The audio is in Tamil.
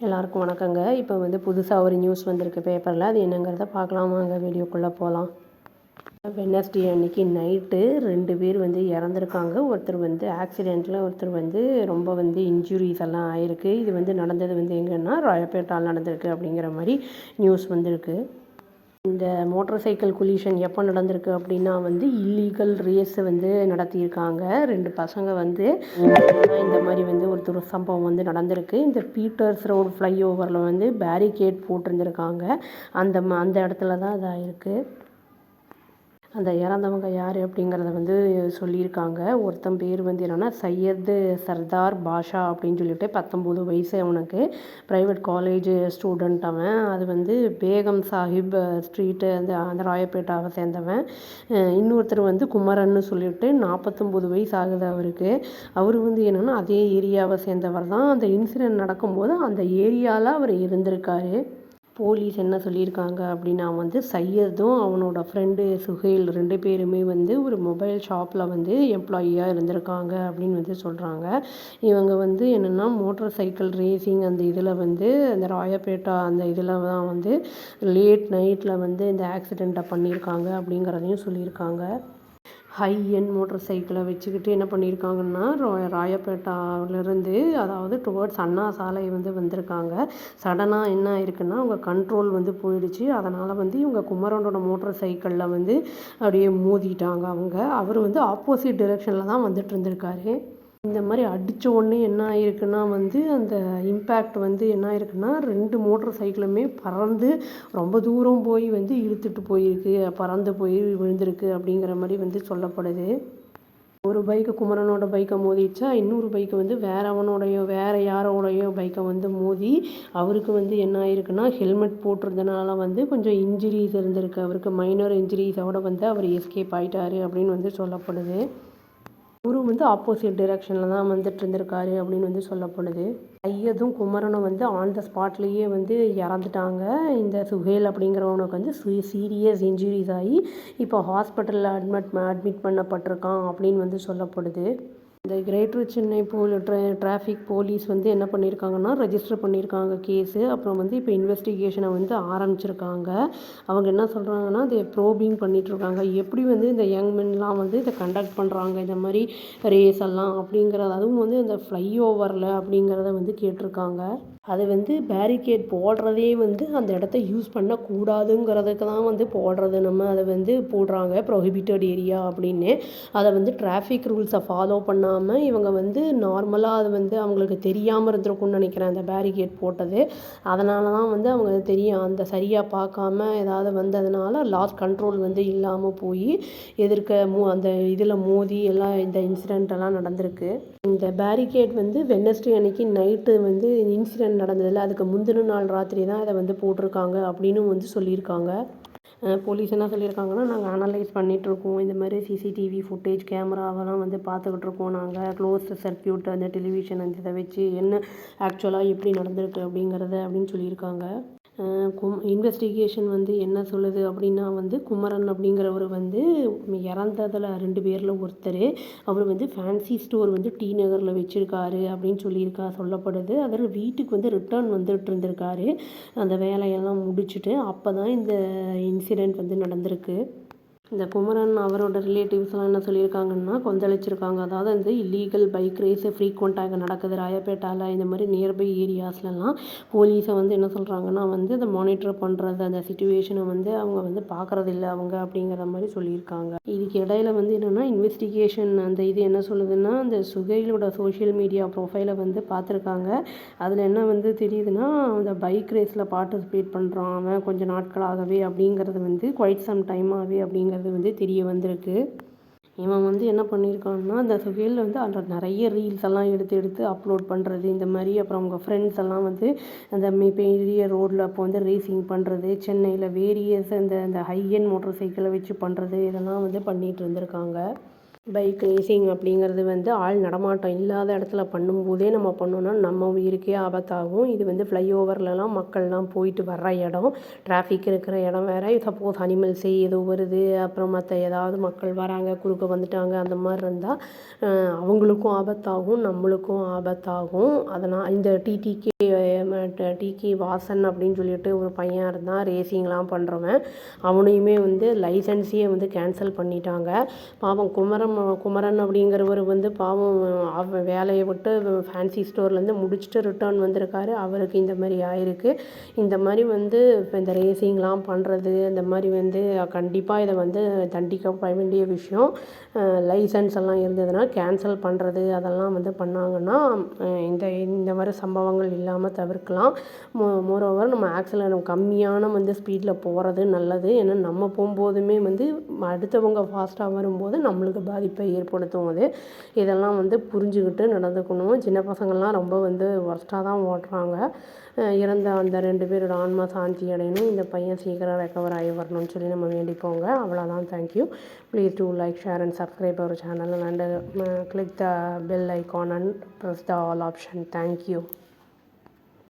எல்லாருக்கும் வணக்கங்க. இப்போ புதுசாக ஒரு நியூஸ் வந்திருக்கு பேப்பரில். அது என்னங்கிறத பார்க்கலாம் வாங்க, வீடியோக்குள்ளே போகலாம். வெட்னஸ்டே அன்னைக்கு நைட்டு 2 பேர் இறந்துருக்காங்க. ஒருத்தர் ஆக்சிடெண்ட்டில், ஒருத்தர் ரொம்ப இன்ஜுரிஸ் எல்லாம் ஆயிருக்கு. இது நடந்தது எங்கன்னா ராயப்பேட்டால் நடந்திருக்கு அப்படிங்கிற மாதிரி நியூஸ் வந்திருக்கு. இந்த மோட்டார் சைக்கிள் கொலிஷன் எப்போ நடந்திருக்கு அப்படின்னா இல்லீகல் ரேஸ் நடத்தியிருக்காங்க. 2 பசங்க இந்த மாதிரி ஒரு சம்பவம் நடந்திருக்கு. இந்த பீட்டர்ஸ் ரோடு ஃப்ளைஓவரில் பேரிகேட் போட்டிருந்துருக்காங்க. அந்த இடத்துல தான் இதாகிருக்கு. அந்த இறந்தவங்க யார் அப்படிங்கிறத சொல்லியிருக்காங்க. ஒருத்தன் பேர் என்னென்னா சையது சர்தார் பாஷா அப்படின்னு சொல்லிட்டு 19 வயசு அவனுக்கு. ப்ரைவேட் காலேஜ் ஸ்டூடெண்ட் அவன். அது பேகம் சாஹிப் ஸ்ட்ரீட்டு அந்த ராயப்பேட்டாவை சேர்ந்தவன். இன்னொருத்தர் குமரன்னு சொல்லிட்டு 49 வயசு ஆகுது அவருக்கு. அவர் என்னென்னா அதே ஏரியாவை சேர்ந்தவர் தான். அந்த இன்சிடெண்ட் நடக்கும்போது அந்த ஏரியாவில் அவர் இருந்திருக்காரு. போலீஸ் என்ன சொல்லியிருக்காங்க அப்படின்னா சையதும் அவனோட ஃப்ரெண்டு சுஹேல் 2 பேருமே ஒரு மொபைல் ஷாப்பில் எம்ப்ளாயியாக இருந்திருக்காங்க அப்படின்னு சொல்கிறாங்க. இவங்க என்னென்னா மோட்டார் சைக்கிள் ரேசிங் அந்த இதில் அந்த ராயப்பேட்டா அந்த இதில் தான் லேட் நைட்டில் இந்த ஆக்சிடெண்ட்டை பண்ணியிருக்காங்க அப்படிங்கிறதையும் சொல்லியிருக்காங்க. ஹை எண்ட் மோட்டர் சைக்கிளை வச்சுக்கிட்டு என்ன பண்ணியிருக்காங்கன்னா ராயப்பேட்டாவிலேருந்து அதாவது டுவர்ட்ஸ் அண்ணா சாலை வந்திருக்காங்க. சடனாக என்ன ஆயிருக்குன்னா அவங்க கண்ட்ரோல் போயிடுச்சு. அதனால் இவங்க குமரனோட மோட்டர் சைக்கிளில் அப்படியே மோதிட்டாங்க அவர் ஆப்போசிட் டிரெக்ஷனில் தான் வந்துட்டு இருந்திருக்காரு. இந்த மாதிரி அடித்த உடனே என்ன ஆயிருக்குன்னா அந்த இம்பேக்ட் என்ன ஆயிருக்குன்னா 2 மோட்டர் சைக்கிளுமே பறந்து ரொம்ப தூரம் போய் இழுத்துட்டு போயிருக்கு, பறந்து போய் விழுந்திருக்கு அப்படிங்கிற மாதிரி சொல்லப்படுது. ஒரு பைக்கு குமரனோட பைக்கை மோதிடுச்சா, இன்னொரு பைக்கு வேறு யாரோடையோ பைக்கை மோதி அவருக்கு என்ன ஆயிருக்குன்னா ஹெல்மெட் போட்டிருந்தனால கொஞ்சம் இன்ஜுரிஸ் இருந்திருக்கு. அவருக்கு மைனர் இன்ஜுரிஸோட அவர் எஸ்கேப் ஆகிட்டாரு அப்படின்னு சொல்லப்படுது. அவரும் ஆப்போசிட் டிரெக்ஷனில் தான் வந்துட்டு இருந்திருக்காரு அப்படின்னு சொல்லப்படுது. ஐயதும் குமரனும் ஆன் த ஸ்பாட்லேயே இறந்துட்டாங்க. இந்த சுஹேல் அப்படிங்கிறவனுக்கு சீரியஸ் இன்ஜுரிஸ் ஆகி இப்போ ஹாஸ்பிட்டலில் அட்மிட் பண்ணப்பட்டிருக்கான் அப்படின்னு சொல்லப்படுது. இந்த கிரேட்டர் சென்னை டிராஃபிக் போலீஸ் என்ன பண்ணியிருக்காங்கன்னா ரெஜிஸ்டர் பண்ணியிருக்காங்க கேஸு. அப்புறம் இப்போ இன்வெஸ்டிகேஷனை ஆரம்பிச்சிருக்காங்க. அவங்க என்ன சொல்கிறாங்கன்னா இதை ப்ரோபிங் பண்ணிகிட்ருக்காங்க. எப்படி இந்த யங் மென்லாம் இதை கண்டக்ட் பண்ணுறாங்க இந்த மாதிரி ரேஸ் எல்லாம் அப்படிங்கிறது. அதுவும் இந்த ஃப்ளைஓவரில் அப்படிங்கிறத கேட்டிருக்காங்க. அது பேரிகேட் போடுறதே அந்த இடத்த யூஸ் பண்ணக்கூடாதுங்கிறதுக்கு தான் போடுறது. நம்ம அதை போடுறாங்க ப்ரொஹிபிட்டட் ஏரியா அப்படின்னு. அதை டிராஃபிக் ரூல்ஸை ஃபாலோ பண்ணாமல் இவங்க நார்மலாக அது அவங்களுக்கு தெரியாமல் இருந்திருக்கும்னு நினைக்கிறேன் அந்த பேரிகேட் போட்டது. அதனால தான் அவங்க தெரியும் அந்த சரியாக பார்க்காம ஏதாவது வந்ததுனால லாஸ்ட் கண்ட்ரோல் இல்லாமல் போய் எதிர்க்க அந்த இதில் மோதி எல்லாம் இந்த இன்சிடெண்ட் எல்லாம் நடந்திருக்கு. இந்த பேரிகேட் வெட்னஸ்டே அன்னைக்கு நைட்டு இன்சிடெண்ட் நடந்ததில்ல, அதுக்கு முந்தின நாள் ராத்திரி தான் இதை போட்டிருக்காங்க அப்படின்னு சொல்லியிருக்காங்க. போலீஸ் என்ன சொல்லியிருக்காங்கன்னா நாங்கள் அனலைஸ் பண்ணிகிட்ருக்கோம். இந்த மாதிரி சிசிடிவி ஃபுட்டேஜ் கேமராவெல்லாம் பார்த்துக்கிட்டு இருக்கோம். நாங்கள் க்ளோஸ்டு சர்க்கியூட் அந்த டெலிவிஷன் அந்த இதை வச்சு என்ன ஆக்சுவலாக எப்படி நடந்திருக்கு அப்படிங்கிறத அப்படின்னு சொல்லியிருக்காங்க. இன்வெஸ்டிகேஷன் என்ன சொல்லுது அப்படின்னா குமரன் அப்படிங்கிறவர் இறந்ததில் 2 பேரில் ஒருத்தர். அவர் ஃபேன்சி ஸ்டோர் டி நகரில் வச்சுருக்காரு அப்படின்னு சொல்லப்படுது. அதில் வீட்டுக்கு ரிட்டர்ன் வந்துட்டு இருந்திருக்காரு அந்த வேலையெல்லாம் முடிச்சுட்டு. அப்போ தான் இந்த இன்சிடெண்ட் நடந்திருக்கு. இந்த குமரன் அவரோட ரிலேட்டிவ்ஸ்லாம் என்ன சொல்லியிருக்காங்கன்னா கொந்தளிச்சிருக்காங்க. அதாவது இல்லீகல் பைக் ரேஸ் ஃப்ரீக்வெண்ட்டாக நடக்குது ராயப்பேட்டாவில். இந்த மாதிரி நியர்பை ஏரியாஸ்லலாம் போலீஸை என்ன சொல்கிறாங்கன்னா அதை மானிட்டர் பண்ணுறது அந்த சிச்சுவேஷனை அவங்க பார்க்குறதில்ல அவங்க அப்படிங்கிற மாதிரி சொல்லியிருக்காங்க. இதுக்கு இடையில என்னென்னா இன்வெஸ்டிகேஷன் அந்த இது என்ன சொல்லுதுன்னா அந்த சுகைலோட சோஷியல் மீடியா ப்ரொஃபைலை பார்த்துருக்காங்க. அதில் என்ன தெரியுதுன்னா அந்த பைக் ரேஸில் பார்ட்டிசிபேட் பண்ணுறான் அவன் கொஞ்சம் நாட்களாகவே அப்படிங்கிறது குவைட் சம் டைமாகவே அப்படிங்கிறது தெரிய வந்திருக்கு. இவன் என்ன பண்ணியிருக்கான்னா அந்த சுஹேல் அதில் நிறைய ரீல்ஸ் எல்லாம் எடுத்து அப்லோட் பண்ணுறது இந்த மாதிரி. அப்புறம் அவங்க ஃப்ரெண்ட்ஸ் எல்லாம் அந்த பெரிய ரோடில் அப்போ ரேசிங் பண்ணுறது, சென்னையில் வேரியஸ் அந்த ஹை எண்ட் மோட்டர் சைக்கிளை வச்சு பண்ணுறது இதெல்லாம் பண்ணிகிட்டு இருந்திருக்காங்க. பைக் ரேசிங் அப்படிங்கிறது வந்து ஆள் நடமாட்டம் இல்லாத இடத்துல பண்ணும்போதே நம்ம பண்ணோன்னா நம்ம உயிருக்கே ஆபத்தாகும். இது வந்து ஃப்ளைஓவர்லலாம் மக்கள்லாம் போயிட்டு வர்ற இடம், டிராஃபிக் இருக்கிற இடம் வேறு. சப்போஸ் அனிமல்ஸே ஏதோ வருது, அப்புறம் மற்ற ஏதாவது மக்கள் வராங்க, குறுக்க வந்துட்டாங்க, அந்த மாதிரி இருந்தால் அவங்களுக்கும் ஆபத்தாகும், நம்மளுக்கும் ஆபத்தாகும். அதனால் இந்த டிகே வாசன் அப்படின்னு சொல்லிட்டு ஒரு பையன் இருந்தான், ரேசிங்லாம் பண்ணுறவன். அவனையுமே வந்து லைசன்ஸையே வந்து கேன்சல் பண்ணிட்டாங்க. பாவம் குமரன் அப்படிங்கிறவர் வந்து பாவம் வேலையை விட்டு ஃபேன்சி ஸ்டோர்லேருந்து முடிச்சுட்டு ரிட்டர்ன் வந்திருக்காரு. அவருக்கு இந்த மாதிரி ஆயிருக்கு. இந்த மாதிரி வந்து இப்போ இந்த ரேசிங்லாம் பண்ணுறது, இந்த மாதிரி வந்து கண்டிப்பாக இதை வந்து தண்டிக்கப்பட வேண்டிய விஷயம். லைசன்ஸ் எல்லாம் இருந்ததுன்னா கேன்சல் பண்ணுறது அதெல்லாம் வந்து பண்ணாங்கன்னா இந்த இந்த மாதிரி சம்பவங்கள் இல்லாமல் தவிர்க்கலாம். மோரோவர் நம்ம ஆக்சிடென்ட் கம்மியான வந்து ஸ்பீடில் போகிறது நல்லது. ஏன்னா நம்ம போகும்போதுமே வந்து அடுத்தவங்க ஃபாஸ்ட்டாக வரும்போது நம்மளுக்கு பாதிப்பை ஏற்படுத்தும். அது இதெல்லாம் வந்து புரிஞ்சுக்கிட்டு நடந்துக்கணும். சின்ன பசங்கள்லாம் ரொம்ப வந்து ஒர்ஸ்ட்டாக தான் ஓட்டுறாங்க. இறந்த அந்த 2 பேரோட ஆன்மா சாந்தி அடையணும், இந்த பையன் சீக்கிரம் ரெக்கவர் ஆகி வரணும்னு சொல்லி நம்ம வேண்டிப்போங்க. அவ்வளோதான். Thank you. Please do like, share and subscribe our channel and click the bell icon and press the all option. Thank you.